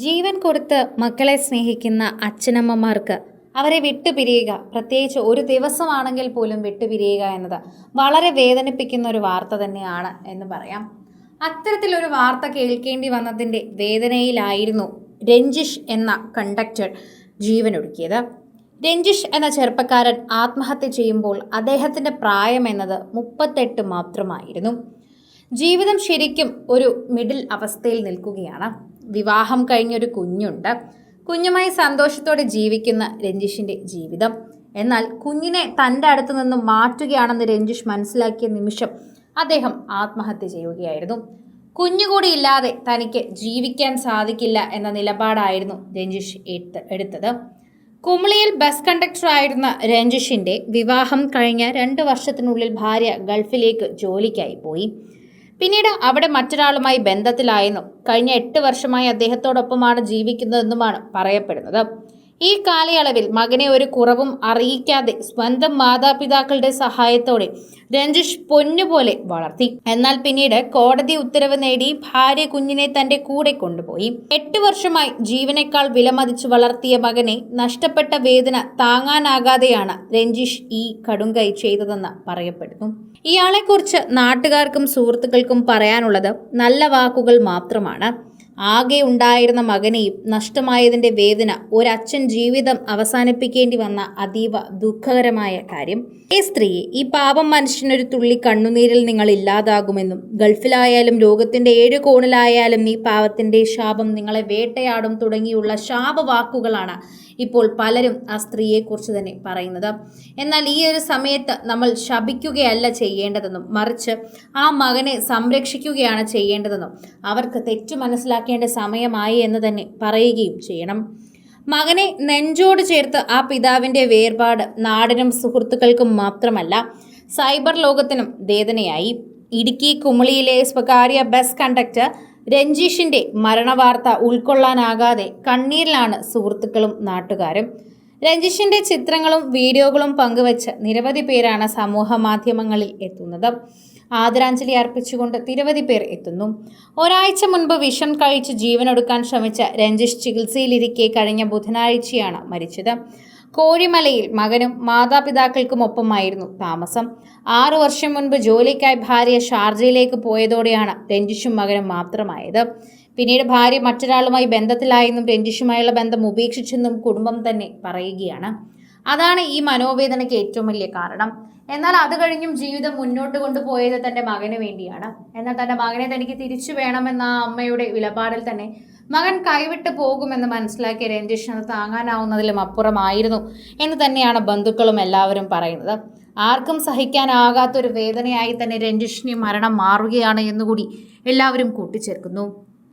ജീവൻ കൊടുത്ത് മക്കളെ സ്നേഹിക്കുന്ന അച്ഛനമ്മമാർക്ക് അവരെ വിട്ടുപിരിയുക, പ്രത്യേകിച്ച് ഒരു ദിവസമാണെങ്കിൽ പോലും വിട്ടുപിരിയുക എന്നത് വളരെ വേദനിപ്പിക്കുന്ന ഒരു വാർത്ത തന്നെയാണ് എന്ന് പറയാം. അത്തരത്തിലൊരു വാർത്ത കേൾക്കേണ്ടി വന്നതിൻ്റെ വേദനയിലായിരുന്നു രഞ്ജിഷ് എന്ന കണ്ടക്ടർ ജീവനൊടുക്കിയത്. രഞ്ജിഷ് എന്ന ചെറുപ്പക്കാരൻ ആത്മഹത്യ ചെയ്യുമ്പോൾ അദ്ദേഹത്തിൻ്റെ പ്രായം എന്നത് 38 മാത്രമായിരുന്നു. ജീവിതം ശരിക്കും ഒരു മിഡിൽ അവസ്ഥയിൽ നിൽക്കുകയാണ്. വിവാഹം കഴിഞ്ഞൊരു കുഞ്ഞുണ്ട്. കുഞ്ഞുമായി സന്തോഷത്തോടെ ജീവിക്കുന്ന രഞ്ജിഷിൻ്റെ ജീവിതം. എന്നാൽ കുഞ്ഞിനെ തൻ്റെ അടുത്തു നിന്നും മാറ്റുകയാണെന്ന് രഞ്ജിഷ് മനസ്സിലാക്കിയ നിമിഷം അദ്ദേഹം ആത്മഹത്യ ചെയ്യുകയായിരുന്നു. കുഞ്ഞുകൂടി ഇല്ലാതെ തനിക്ക് ജീവിക്കാൻ സാധിക്കില്ല എന്ന നിലപാടായിരുന്നു രഞ്ജിഷ് എടുത്തത്. കുമളിയിൽ ബസ് കണ്ടക്ടറായിരുന്ന രഞ്ജിഷിൻ്റെ വിവാഹം കഴിഞ്ഞ 2 വർഷത്തിനുള്ളിൽ ഭാര്യ ഗൾഫിലേക്ക് ജോലിക്കായി പോയി. പിന്നീട് അവിടെ മറ്റൊരാളുമായി ബന്ധത്തിലായെന്നും കഴിഞ്ഞ 8 വർഷമായി അദ്ദേഹത്തോടൊപ്പമാണ് ജീവിക്കുന്നതെന്നുമാണ് പറയപ്പെടുന്നത്. ഈ കാലയളവിൽ മകനെ ഒരു കുറവും അറിയിക്കാതെ സ്വന്തം മാതാപിതാക്കളുടെ സഹായത്തോടെ രഞ്ജിഷ് പൊന്നുപോലെ വളർത്തി. എന്നാൽ പിന്നീട് കോടതി ഉത്തരവ് നേടി ഭാര്യ കുഞ്ഞിനെ തന്റെ കൂടെ കൊണ്ടുപോയി. 8 വർഷമായി ജീവനേക്കാൾ വിലമതിച്ച് വളർത്തിയ മകനെ നഷ്ടപ്പെട്ട വേദന താങ്ങാനാകാതെയാണ് രഞ്ജിഷ് ഈ കടുങ്കൈ ചെയ്തതെന്ന് പറയപ്പെടുന്നു. ഇയാളെക്കുറിച്ച് നാട്ടുകാർക്കും സുഹൃത്തുക്കൾക്കും പറയാനുള്ളത് നല്ല വാക്കുകൾ മാത്രമാണ്. ആകെ ഉണ്ടായിരുന്ന മകനെയും നഷ്ടമായതിൻ്റെ വേദന ഒരച്ഛൻ ജീവിതം അവസാനിപ്പിക്കേണ്ടി വന്ന അതീവ ദുഃഖകരമായ കാര്യം. ഈ സ്ത്രീയെ, ഈ പാപം മനുഷ്യനൊരു തുള്ളി കണ്ണുനീരിൽ നിങ്ങൾ ഇല്ലാതാകുമെന്നും ഗൾഫിലായാലും ലോകത്തിൻ്റെ 7 കോണിലായാലും ഈ പാവത്തിൻ്റെ ശാപം നിങ്ങളെ വേട്ടയാടും തുടങ്ങിയുള്ള ശാപവാക്കുകളാണ് ഇപ്പോൾ പലരും ആ സ്ത്രീയെക്കുറിച്ച് തന്നെ പറയുന്നത്. എന്നാൽ ഈ ഒരു സമയത്ത് നമ്മൾ ശപിക്കുകയല്ല ചെയ്യേണ്ടതെന്നും മറിച്ച് ആ മകനെ സംരക്ഷിക്കുകയാണ് ചെയ്യേണ്ടതെന്നും അവർക്ക് തെറ്റു മനസ്സിലാക്കേണ്ട സമയമായി എന്ന് തന്നെ പറയുകയും ചെയ്യണം. മകനെ നെഞ്ചോട് ചേർത്ത് ആ പിതാവിൻ്റെ വേർപാട് നാടിനും സുഹൃത്തുക്കൾക്കും മാത്രമല്ല സൈബർ ലോകത്തിനും വേദനയായി. ഇടുക്കി കുമളിയിലെ സ്വകാര്യ ബസ് കണ്ടക്ടർ രഞ്ജിഷിൻ്റെ മരണവാർത്ത ഉൾക്കൊള്ളാനാകാതെ കണ്ണീരിലാണ് സുഹൃത്തുക്കളും നാട്ടുകാരും. രഞ്ജിഷിൻ്റെ ചിത്രങ്ങളും വീഡിയോകളും പങ്കുവച്ച് നിരവധി പേരാണ് സമൂഹ മാധ്യമങ്ങളിൽ എത്തുന്നത്. ആദരാഞ്ജലി അർപ്പിച്ചുകൊണ്ട് നിരവധി പേർ എത്തുന്നു. ഒരാഴ്ച മുൻപ് വിഷം കഴിച്ച് ജീവനൊടുക്കാൻ ശ്രമിച്ച രഞ്ജിഷ് ചികിത്സയിലിരിക്കെ കഴിഞ്ഞ ബുധനാഴ്ചയാണ് മരിച്ചത്. കോഴിമലയിൽ മകനും മാതാപിതാക്കൾക്കുമൊപ്പമായിരുന്നു താമസം. 6 വർഷം മുൻപ് ജോലിക്കായി ഭാര്യ ഷാർജയിലേക്ക് പോയതോടെയാണ് രഞ്ജിഷും മകനും മാത്രമായത്. പിന്നീട് ഭാര്യ മറ്റൊരാളുമായി ബന്ധത്തിലായെന്നും രഞ്ജിഷുമായുള്ള ബന്ധം ഉപേക്ഷിച്ചെന്നും കുടുംബം തന്നെ പറയുകയാണ്. അതാണ് ഈ മനോവേദനയ്ക്ക് ഏറ്റവും വലിയ കാരണം. എന്നാൽ അത് കഴിഞ്ഞും ജീവിതം മുന്നോട്ട് കൊണ്ടുപോയത് തൻ്റെ മകന് വേണ്ടിയാണ്. എന്നാൽ തൻ്റെ മകനെ തനിക്ക് തിരിച്ചു വേണമെന്ന ആ അമ്മയുടെ വിലപാടിൽ തന്നെ മകൻ കൈവിട്ട് പോകുമെന്ന് മനസ്സിലാക്കിയ രഞ്ജിഷ് അത് താങ്ങാനാവുന്നതിലും അപ്പുറമായിരുന്നു എന്ന് തന്നെയാണ് ബന്ധുക്കളും എല്ലാവരും പറയുന്നത്. ആർക്കും സഹിക്കാനാകാത്തൊരു വേദനയായി തന്നെ രഞ്ജിഷിന്റെ മരണം മാറുകയാണ് എന്നുകൂടി എല്ലാവരും കൂട്ടിച്ചേർക്കുന്നു.